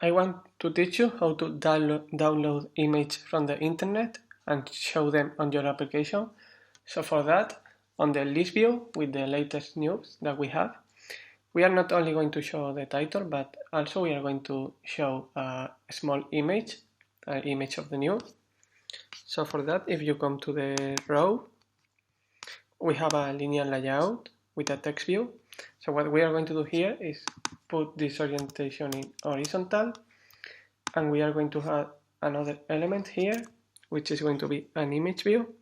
I want to teach you how to download images from the internet and show them on your application. So for that, on the list view with the latest news that we have, we are not only going to show the title, but also we are going to show a small image, an image of the news. So for that, if you come to the row, we have a linear layout with a text view. So what we are going to do here is put this orientation in horizontal, and we are going to have another element here, which is going to be an image view.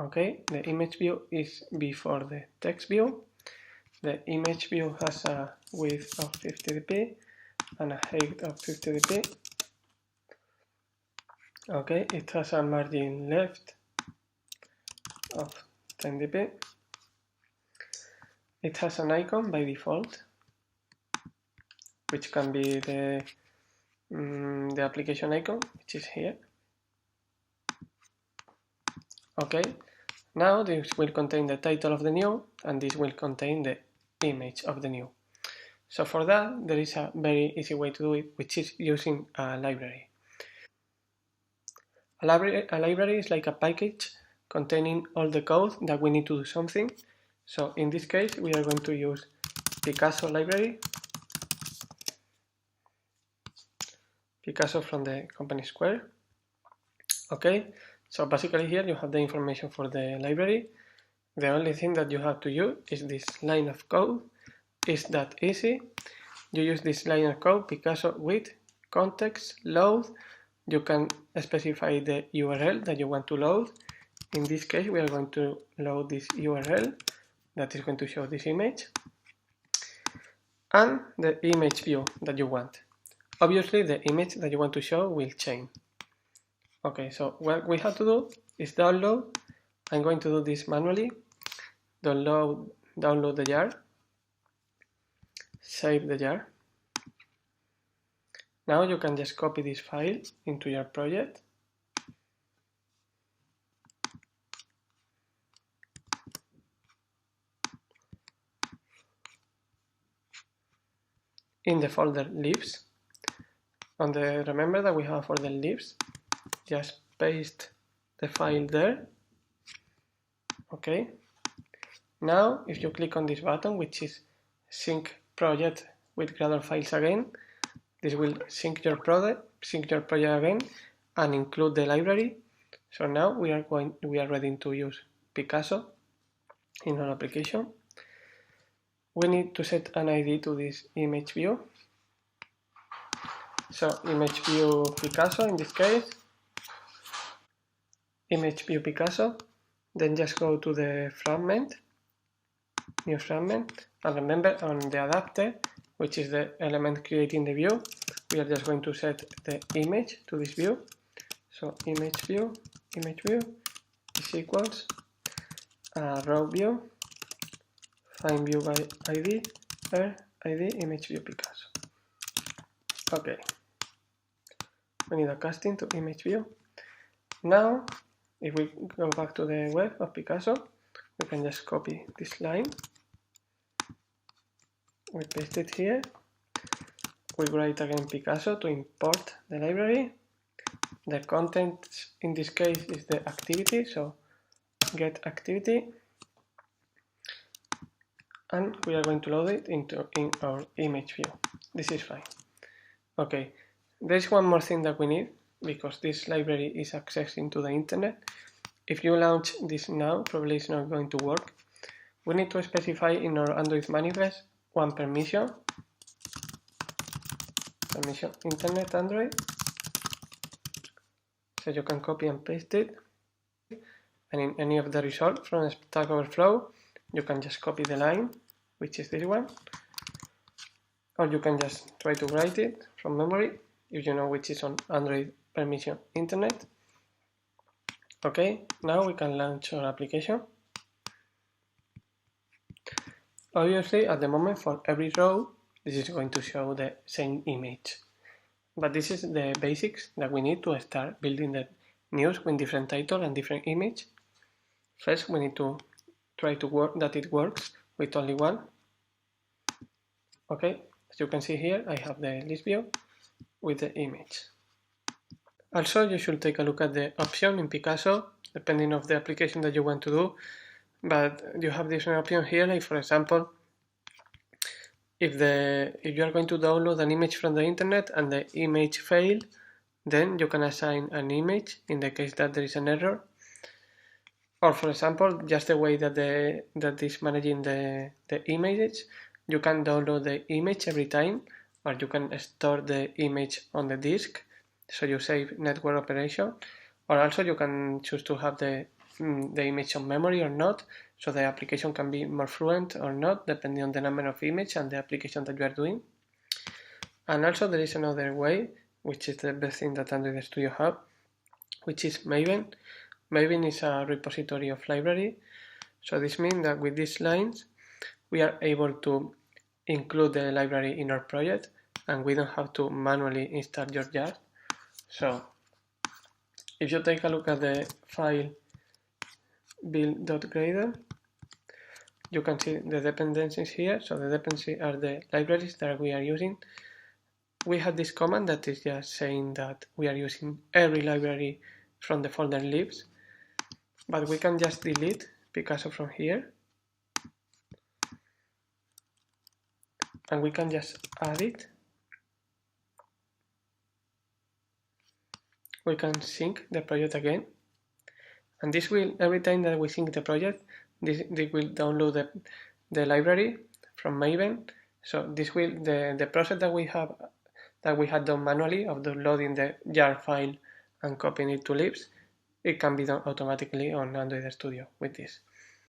Okay, the image view is before the text view. The image view has a width of 50 dp and a height of 50 dp. Okay, it has a margin left of 10 dp. It has an icon by default, which can be the application icon, which is here. Okay, now this will contain the title of the new, and this will contain the image of the new. So for that, there is a very easy way to do it, which is using a library. A library is like a package containing all the code that we need to do something. So in this case, we are going to use Picasso library. Picasso from the company Square. Okay, so basically here you have the information for the library. The only thing that you have to use is this line of code. It's that easy. You use this line of code, Picasso with context load. You can specify the URL that you want to load. In this case, we are going to load this URL that is going to show this image, and the image view that you want. Obviously, the image that you want to show will change. Okay, so what we have to do is download. I'm going to do this manually. Download the jar, save the jar. Now you can just copy this file into your project. In the folder leaves, remember that we have folder leaves, just paste the file there. Okay. Now, if you click on this button, which is sync project with Gradle files again, this will sync your project again and include the library. So now we are ready to use Picasso in our application. We need to set an ID to this image view. So image view Picasso in this case, image view Picasso. Then just go to the fragment, new fragment, and remember on the adapter, which is the element creating the view, we are just going to set the image to this view. So image view is equals row view, find view by ID, ID image view Picasso. Okay, we need a casting to image view. Now, if we go back to the web of Picasso, we can just copy this line. We paste it here. We write again Picasso to import the library. The content in this case is the activity, so get activity. And we are going to load it in our image view. This is fine. Okay, there's one more thing that we need, because this library is accessing to the internet. If you launch this now, probably it's not going to work. We need to specify in our Android manifest one permission internet Android. So you can copy and paste it. And in any of the results from Stack Overflow, you can just copy the line, which is this one. Or you can just try to write it from memory, if you know which is on Android permission internet. Okay, now we can launch our application. Obviously, at the moment, for every row, this is going to show the same image. But this is the basics that we need to start building the news with different title and different image. First, we need to try to work that it works with only one. Okay, as you can see here, I have the list view with the image. Also, you should take a look at the option in Picasso, depending on the application that you want to do. But you have this option here, like for example, if you are going to download an image from the internet and the image failed, then you can assign an image in the case that there is an error. Or for example, just the way that is managing the images, you can download the image every time, or you can store the image on the disk, so you save network operation. Or also you can choose to have the image on memory or not, so the application can be more fluent or not, depending on the number of images and the application that you are doing. And also there is another way, which is the best thing that Android Studio have, which is Maven. Maven is a repository of library, so this means that with these lines we are able to include the library in our project and we don't have to manually install your jar. So if you take a look at the file build.gradle, you can see the dependencies here. So the dependencies are the libraries that we are using. We have this command that is just saying that we are using every library from the folder libs, but we can just delete Picasso from here, and we can just add it. We can sync the project again, and this will, every time that we sync the project, this will download the library from Maven. So this will, the process that we had done manually of downloading the jar file and copying it to libs, it can be done automatically on Android Studio with this.